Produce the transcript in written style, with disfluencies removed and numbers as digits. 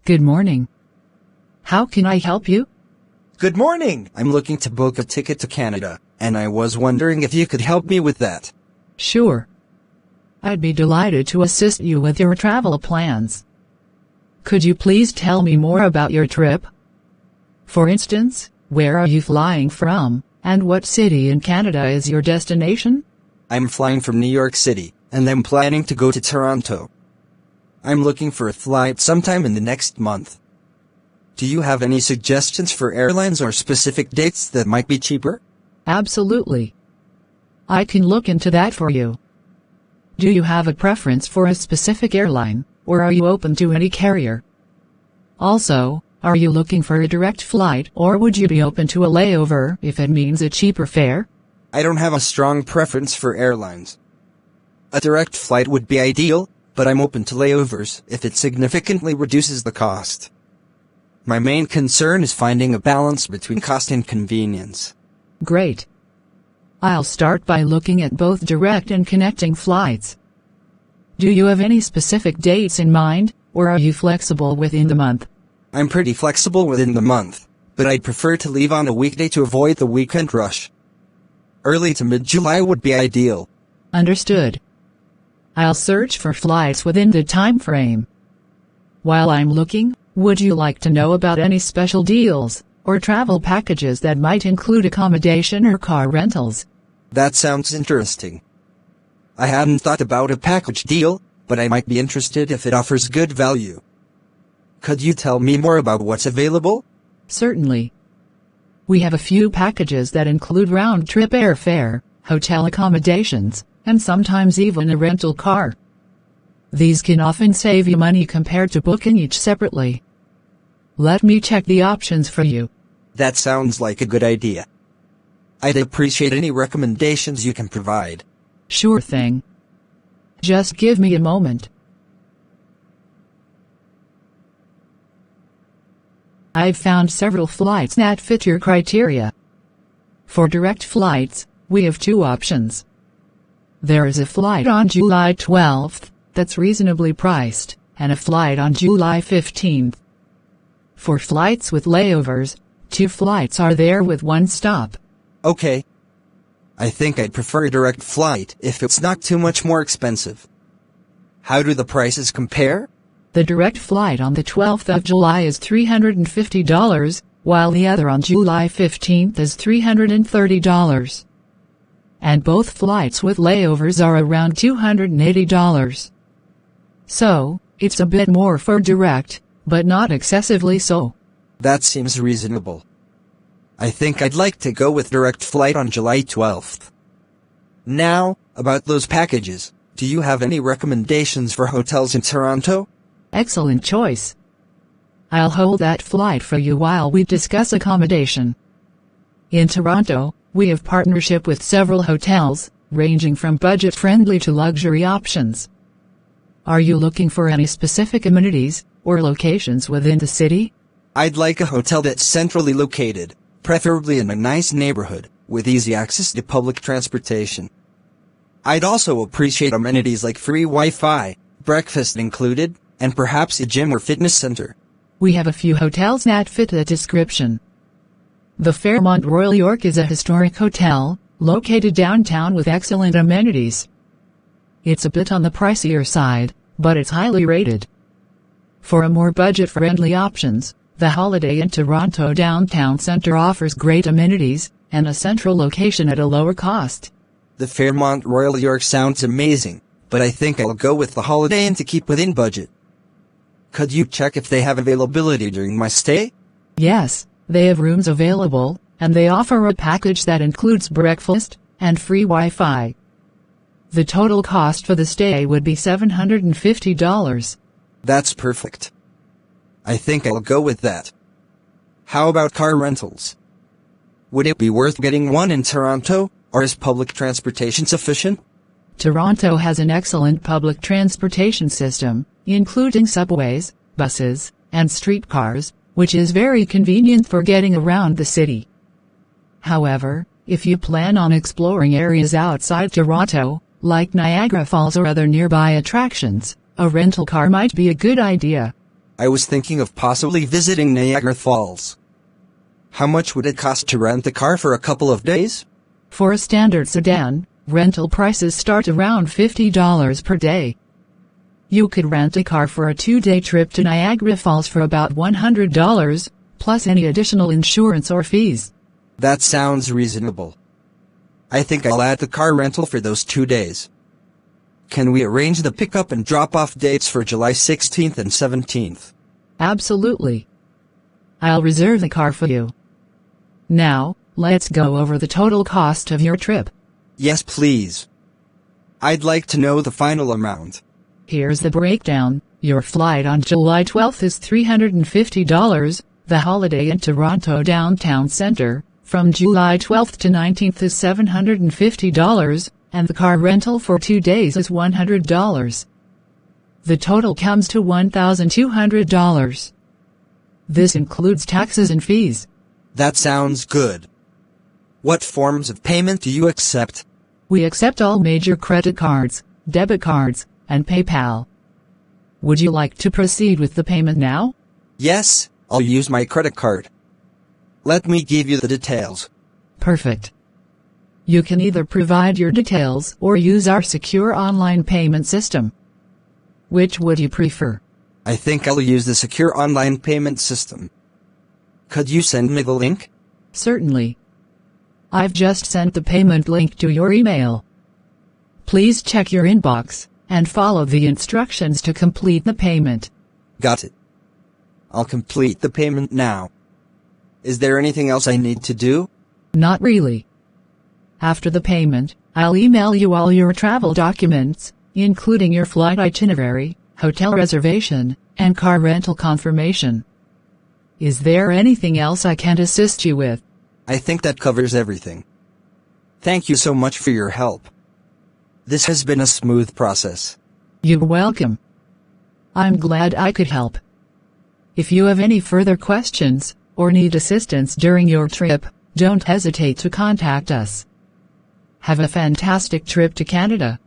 Good morning. How can I help you? Good morning. I'm looking to book a ticket to Canada, and I was wondering if you could help me with that. Sure. I'd be delighted to assist you with your travel plans. Could you please tell me more about your trip? For instance, where are you flying from, and what city in Canada is your destination? I'm flying from New York City, and I'm planning to go to Toronto. I'm looking for a flight sometime in the next month. Do you have any suggestions for airlines or specific dates that might be cheaper? Absolutely. I can look into that for you. Do you have a preference for a specific airline, or are you open to any carrier? Also, are you looking for a direct flight, or would you be open to a layover if it means a cheaper fare? I don't have a strong preference for airlines. A direct flight would be ideal, but I'm open to layovers if it significantly reduces the cost. My main concern is finding a balance between cost and convenience. Great. I'll start by looking at both direct and connecting flights. Do you have any specific dates in mind, or are you flexible within the month? I'm pretty flexible within the month, but I'd prefer to leave on a weekday to avoid the weekend rush. Early to mid-July would be ideal. Understood. I'll search for flights within the time frame. While I'm looking, would you like to know about any special deals or travel packages that might include accommodation or car rentals? That sounds interesting. I hadn't thought about a package deal, but I might be interested if it offers good value. Could you tell me more about what's available? Certainly. We have a few packages that include round-trip airfare, hotel accommodations, and sometimes even a rental car. These can often save you money compared to booking each separately. Let me check the options for you. That sounds like a good idea. I'd appreciate any recommendations you can provide. Sure thing. Just give me a moment. I've found several flights that fit your criteria. For direct flights, we have two options. There is a flight on July 12th that's reasonably priced, and a flight on July 15th. For flights with layovers, two flights are there with one stop. Okay. I think I'd prefer a direct flight if it's not too much more expensive. How do the prices compare? The direct flight on the 12th of July is $350, while the other on July 15th is $330. And both flights with layovers are around $280. So, it's a bit more for direct, but not excessively so. That seems reasonable. I think I'd like to go with direct flight on July 12th. Now, about those packages, do you have any recommendations for hotels in Toronto? Excellent choice. I'll hold that flight for you while we discuss accommodation. In Toronto, we have partnership with several hotels, ranging from budget-friendly to luxury options. Are you looking for any specific amenities or locations within the city? I'd like a hotel that's centrally located, preferably in a nice neighborhood, with easy access to public transportation. I'd also appreciate amenities like free Wi-Fi, breakfast included, and perhaps a gym or fitness center. We have a few hotels that fit the description. The Fairmont Royal York is a historic hotel, located downtown with excellent amenities. It's a bit on the pricier side, but it's highly rated. For a more budget-friendly options, the Holiday Inn Toronto Downtown Center offers great amenities and a central location at a lower cost. The Fairmont Royal York sounds amazing, but I think I'll go with the Holiday Inn to keep within budget. Could you check if they have availability during my stay? Yes, they have rooms available, and they offer a package that includes breakfast and free Wi-Fi. The total cost for the stay would be $750. That's perfect. I think I'll go with that. How about car rentals? Would it be worth getting one in Toronto, or is public transportation sufficient? Toronto has an excellent public transportation system, including subways, buses, and streetcars, which is very convenient for getting around the city. However, if you plan on exploring areas outside Toronto, like Niagara Falls or other nearby attractions, a rental car might be a good idea. I was thinking of possibly visiting Niagara Falls. How much would it cost to rent a car for a couple of days? For a standard sedan, rental prices start around $50 per day. You could rent a car for a 2-day trip to Niagara Falls for about $100, plus any additional insurance or fees. That sounds reasonable. I think I'll add the car rental for those 2 days. Can we arrange the pickup and drop-off dates for July 16th and 17th? Absolutely. I'll reserve the car for you. Now, let's go over the total cost of your trip. Yes, please. I'd like to know the final amount. Here's the breakdown. Your flight on July 12th is $350. The holiday in Toronto Downtown Center from July 12th to 19th is $750, and the car rental for 2 days is $100. The total comes to $1,200. This includes taxes and fees. That sounds good. What forms of payment do you accept? We accept all major credit cards, debit cards, and PayPal. Would you like to proceed with the payment now? Yes, I'll use my credit card. Let me give you the details. Perfect. You can either provide your details or use our secure online payment system. Which would you prefer? I think I'll use the secure online payment system. Could you send me the link? Certainly. I've just sent the payment link to your email. Please check your inbox and follow the instructions to complete the payment. Got it. I'll complete the payment now. Is there anything else I need to do? Not really. After the payment, I'll email you all your travel documents, including your flight itinerary, hotel reservation, and car rental confirmation. Is there anything else I can assist you with? I think that covers everything. Thank you so much for your help. This has been a smooth process. You're welcome. I'm glad I could help. If you have any further questions, or need assistance during your trip, don't hesitate to contact us. Have a fantastic trip to Canada.